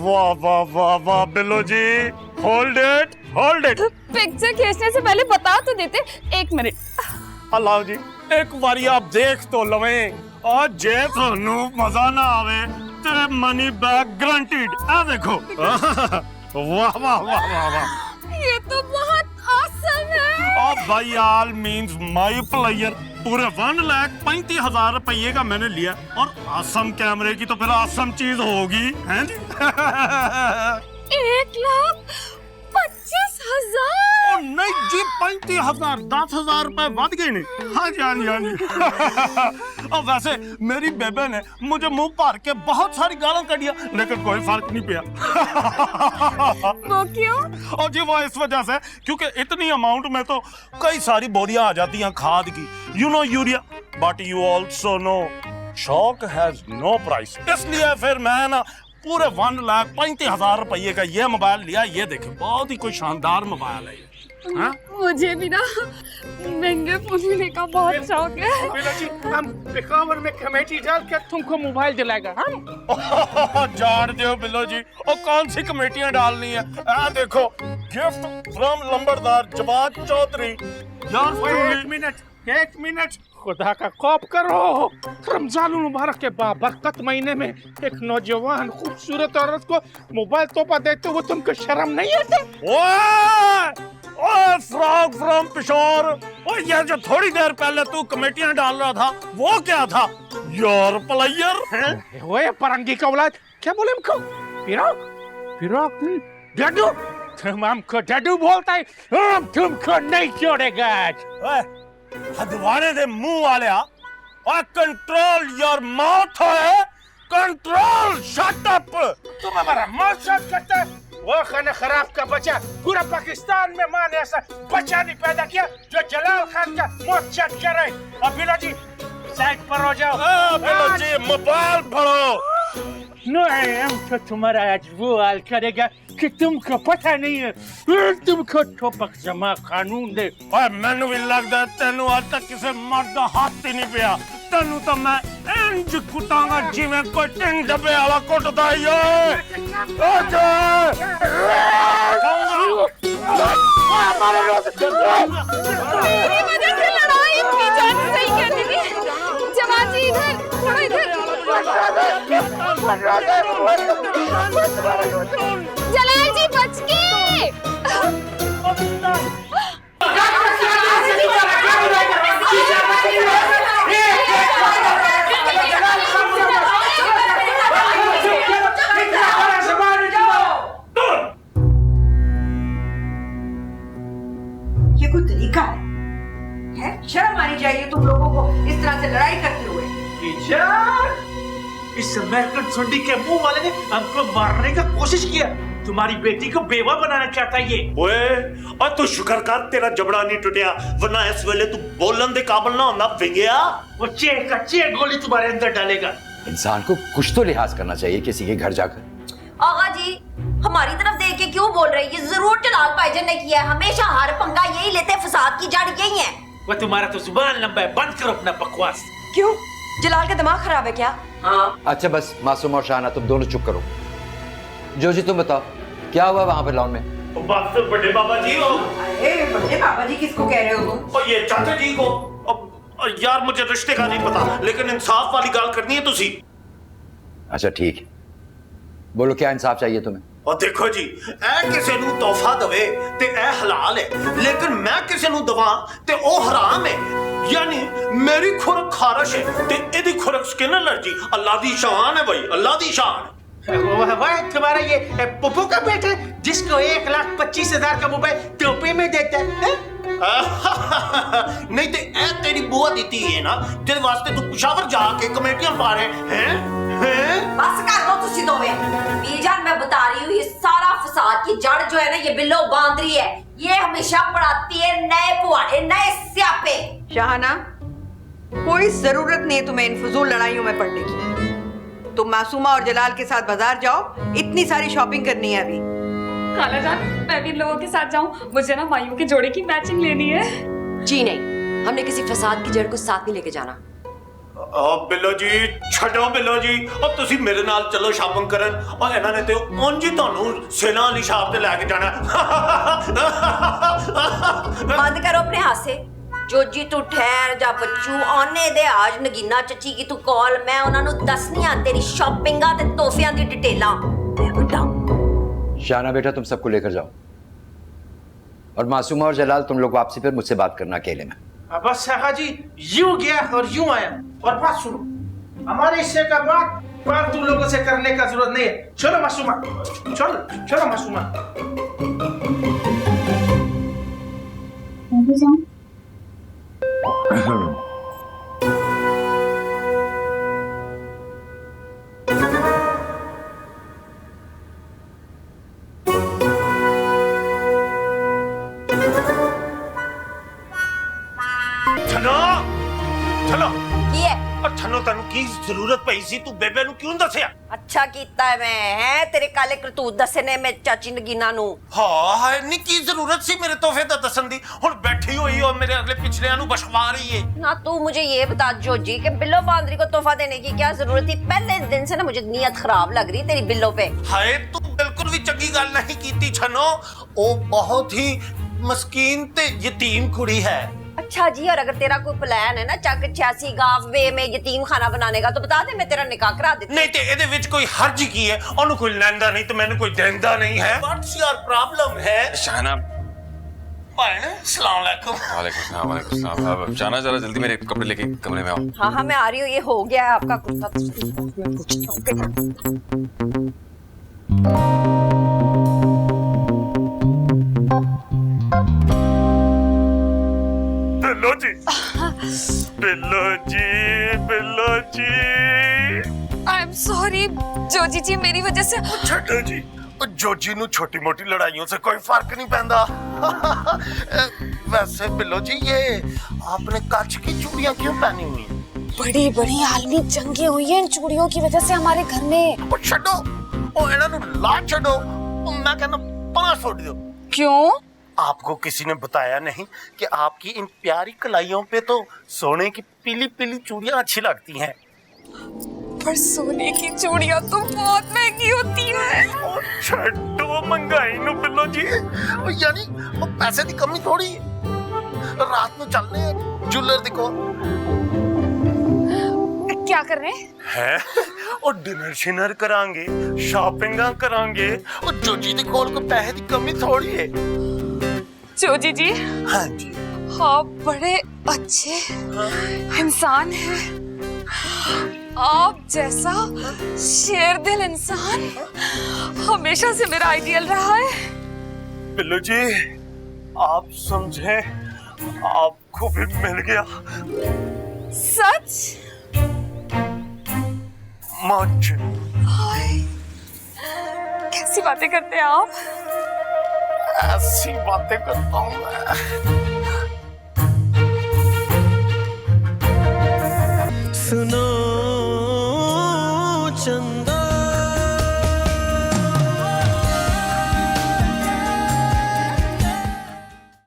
वाह वाह वाह वाह Billo ji, hold it hold it. Picture खींचने से पहले बता तो देते। 1 मिनट। अल्लाह जी एक बारी आप देख तो लवें और जे थानू मजा ना आवे तेरे मनी बैक गारंटीड। आ देखो वाह वाह वाह वाह वाह, ये तो बहुत ऑसम है। और भाई ऑल मींस माय प्लेयर पूरे 1,35,000 रुपये का मैंने लिया, और आसम कैमरे की तो फिर आसम चीज होगी हैं जी। 1,25,000। नहीं जी 35,000, 10,000 रुपए बढ़ गए नहीं। हाँ जी हाँ जी हाँ जी। और वैसे मेरी बेबे ने मुझे मुंह भर के बहुत सारी गाਲਾਂ कढ़िया, लेकिन कोई फर्क नहीं पिया। वो क्यों? और जी वो इस वजह से क्योंकि इतनी अमाउंट में तो कई सारी बोरियां आ जाती हैं खाद की, you know urea, but you also know शौक हैज नो प्राइस। इसलिए फिर मैं ना पूरे 1,35,000 रुपये का ये मोबाइल लिया। ये देखे बहुत ही कोई शानदार मोबाइल है ये। हाँ? मुझे भी ना महंगे फोन लेने का बहुत शौक है। बिल्लो जी हम पिकावर में कमेटी डाल के तुमको मोबाइल दिलाएगा हम। जान दो बिल्लो जी, और कौन सी कमेटियां डालनी है? आ देखो गिफ्ट फ्रॉम लंबरदार जवाद चौधरी। एक मिनट खुदा का खौफ करो। रमजान मुबारक के बाबरकत महीने में एक नौजवान खूबसूरत औरत को मोबाइल तोहफा देते हुए तुमको शर्म नहीं आती? ओए फ्रॉग फ्रॉम पिशोर, ओए ये जो थोड़ी देर पहले तू कमेटियां डाल रहा था वो क्या था? योर प्लेयर हैं? ओए परंगी का औलाद, क्या बोले हमको? फिरोक फिरोक नहीं, डड्डू। तुम हमको डड्डू बोलता है, हम तुमको नहीं छोड़ेगा आज। ओए हदवाने दे मुंह वाले आ, और कंट्रोल योर माउथ है, कंट्रोल शट अप। तुम हमारा माउथ शट करते है? वो खाना खराब का बच्चा पूरा पाकिस्तान में मां ने ऐसा बच्चा नहीं पैदा किया जो जलाल खान का मौत चट करे। अब बिलो जी साइड पर हो जाओ। बिल्लो जी मोबाइल फड़ो। नहीं हम तो तुम्हारा आज वो हाल करेगा कि तुमको पता नहीं है, तुमको ठोपक जमा कानून दे। ओए मैनू भी लगदा तेनू आज तक किसी मर्द दा हाथ ही नहीं पिया। तेनू तो मैं इंज कुटांगा जिवें कोई टिंग डब्बे वाला कुटदा ही ओए। मेरी वजह से लड़ाई इतनी जान सही कहती थी। जवान जी इधर, थोड़ा इधर। जलाल जी बच के। ये कोई तरीका है? शर्म आनी चाहिए तुम लोगों को इस तरह से लड़ाई करते हुए। इस अमेरिकन सुंडी के मुंह वाले ने हमको मारने का कोशिश किया। तुम्हारी बेटी को बेवा बनाना चाहता ये। ओए और तू शुक्र कर तेरा जबड़ा नहीं टूटिया, वरना इस वेले तू बोलन दे काबिल ना होना फिंगिया। वो चेक का चेक गोली तुम्हारे अंदर डालेगा। इंसान को कुछ तो लिहाज करना चाहिए किसी के घर जाकर। आगा जी हमारी तरफ देख के क्यों बोल रहे हैं? ये जरूर जलाल भाईजान ने किया है। हमेशा हर पंगा यही लेते हैं, फसाद की जड़ यही है। वो तुम्हारा तो जुबान लंबा है, बंद करो अपना बकवास। क्यों? जलाल का दिमाग खराब है क्या? हाँ। अच्छा बस मासूम और शाहाना तुम दोनों चुप करो। जो जी तुम बताओ क्या हुआ वहां पर लॉन में? बात तो बड़े बाबा जी हो। अरे बड़े बाबा जी किसको कह रहे हो तुम? और ये चाचा जी को। अब यार मुझे रिश्ते का नहीं पता, लेकिन इंसाफ वाली गाल करनी है तुसी। अच्छा ठीक है, बोलो क्या इंसाफ चाहिए तुम्हें? और देखो जी ए किसी नू तोहफा दवे ते ए हलाल है, लेकिन मैं किसी नू दवा ते ओ हराम है। यानी मेरी खुरक खारश है ते एदी खुरक स्किन एलर्जी। अल्लाह दी शान है भाई, अल्लाह दी शान। वाह तुम्हारा ये पप्पू का बेटा जिसको 1,25,000 का मोबाइल टोपे में देता है? नहीं ते ए तेरी बुआ देती है ना, तेरे वास्ते तू पिशावर जाके कमेटियां पा रहे हैं। बस कर दो तुसी दोवें। बीजान मैं बता रही हूँ ये सारा फसाद की जड़ जो है ना ये बिल्लो बांदरी है। ये हमेशा पढ़ाती है नए पुआड़े नए स्यापे। शाहाना कोई जरूरत नहीं है तुम्हें इन फजूल लड़ाइयों में पड़ने की। तुम मासूमा और जलाल के साथ बाजार जाओ, इतनी सारी शॉपिंग करनी है अभी। खाला जान मैं भी इन लोगों के साथ जाऊं, मुझे ना माइयों के जोड़े की मैचिंग लेनी है। जी नहीं, हमने किसी फसाद की जड़ को साथ नहीं लेके जाना। ਬਿੱਲੋ ਜੀ ਛੱਡੋ ਬਿੱਲੋ ਜੀ, ਉਹ ਤੁਸੀਂ ਮੇਰੇ ਨਾਲ ਚਲੋ ਸ਼ਾਪਿੰਗ ਕਰਨ, ਔਰ ਇਹਨਾਂ ਨੇ ਤੇ ਉਂਝ ਹੀ ਤੁਹਾਨੂੰ ਸੇਲਾਂ ਵਾਲੀ ਸ਼ਾਪ ਤੇ ਲੈ ਕੇ ਜਾਣਾ। बंद करो अपने हाथ से। जोजी तू ठहर जा बच्चू, आने दे आज नगीना चची की तू कॉल, मैं उन्हां नु दसनी आ तेरी शॉपिंगा ते तोहफियां दी डिटेलां। मैं बड़ा शाना बेटा तुम सबको लेकर जाओ, और मासूमा और जलाल तुम लोग वापसी पर मुझसे बात करना अकेले में। बस शाखा जी यूं गया और यूं आया। और बात सुनो, हमारे हिस्से का बात फालतू लोगों से करने का जरूरत नहीं है। चलो मासूमा, चलो चलो मासूमा। ਛੱਡੋ ਚਲੋ। की है? और छनो तेन की जरूरत पई सी, तू बेबे नु क्यों दसिया? अच्छा कीता है मैं, है तेरे काले करतूत दसने में चाची नगीना नु। हाँ हाय नी की जरूरत सी मेरे तोहफे दा दसन दी, हुन बैठी हुई और मेरे अगले पिछले नु बशवा रही है। ना तू मुझे ये बता जोजी कि बिल्लो बांदरी को तोहफा देने की क्या जरूरत थी? पहले दिन से ना मुझे नीयत खराब लग रही तेरी बिल्लो पे। हाय तू बिल्कुल भी चंगी गल नहीं कीती छनो, ओ बहुत ही मस्कीन ते यतीम कुड़ी है। अच्छा जी, और अगर तेरा कोई प्लान है ना चक 86 गांव वे में यतीम खाना बनाने का, तो बता दे, मैं तेरा निकाह करा देती। नहीं ते एदे विच कोई हर्ज की है? ओनु कोई लैंदा नहीं तो मैंने कोई देंदा नहीं है। व्हाट्स योर प्रॉब्लम है? शाना भाई अस्सलाम वालेकुम। वालेकुम सलाम। अब शाना जरा जल्दी मेरे कपड़े लेके कमरे में आओ। हाँ हाँ मैं आ रही हूँ, ये हो गया है आपका कुर्ता। मैं पूछती हूँ। बिल्लो जी, बिल्लो जी, बिल्लो जी। आई एम सॉरी जोजी जी, मेरी वजह से। छड्डो जी, जोजी नु छोटी मोटी लड़ाइयों से कोई फर्क नहीं पैंदा। वैसे बिल्लो जी, ये आपने कांच की चूड़ियां क्यों पहनी हुई हैं? बड़ी बड़ी आलमी जंगें हुई हैं इन चूड़ियों की वजह से हमारे घर में। ओ छड्डो, ओ इन्हां नु ला छड्डो, ओ मैं कहना 5 छोड़ दो। क्यों? आपको किसी ने बताया नहीं कि आपकी इन प्यारी कलाइयों पे तो सोने की पीली पीली चूड़ियां अच्छी लगती हैं? पर सोने की चूड़ियां तो बहुत महंगी होती हैं। ओ छड्डो महंगाई नु बिल्लो जी, ओ यानी ओ पैसे की कमी थोड़ी है। रात में चलने ज्वेलर दिखो। क्या कर रहे हैं? और डिनर शिनर करांगे, शॉपिंगा करांगे, और जोजी दे कोल को पैसे की कमी थोड़ी है। जोजी जी? हाँ जी। हाँ, बड़े अच्छे इंसान हैं। आप जैसा शेर दिल इंसान हमेशा से मेरा आइडियल रहा है। बिल्लू जी, आप समझे, आपको भी मिल गया। सच? मच। कैसी बातें करते हैं आप? ऐसी बातें करता हूँ मैं।